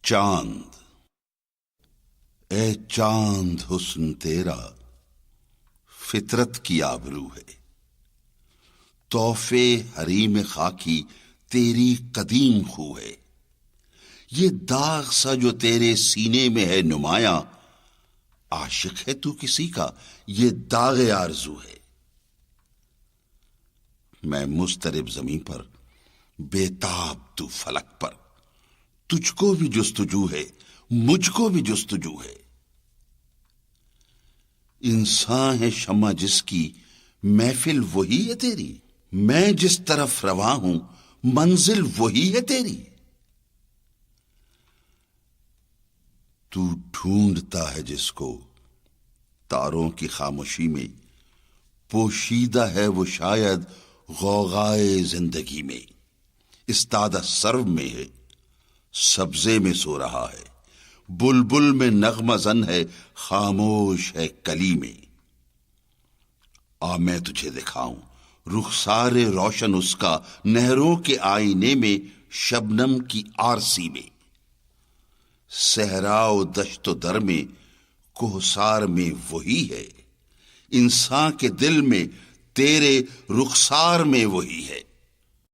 چاند، اے چاند حسن تیرا فطرت کی آبرو ہے، تحفے حریم خاکی تیری قدیم خو ہے، یہ داغ سا جو تیرے سینے میں ہے نمایاں، عاشق ہے تو کسی کا یہ داغ آرزو ہے۔ میں مضطرب زمین پر، بےتاب تو فلک پر، تجھ کو بھی جستجو ہے مجھ کو بھی جستجو ہے۔ انسان ہے شمع جس کی محفل وہی ہے تیری، میں جس طرف رواں ہوں منزل وہی ہے تیری۔ تو ڈھونڈتا ہے جس کو تاروں کی خاموشی میں، پوشیدہ ہے وہ شاید غوغائے زندگی میں، استادہ سرو میں ہے سبزے میں سو رہا ہے، بلبل میں نغمہ زن ہے خاموش ہے کلی میں۔ آ میں تجھے دکھاؤں رخسار روشن اس کا، نہروں کے آئینے میں شبنم کی آرسی میں، صحرا و دشت و در میں کوہسار میں وہی ہے، انسان کے دل میں تیرے رخسار میں وہی ہے۔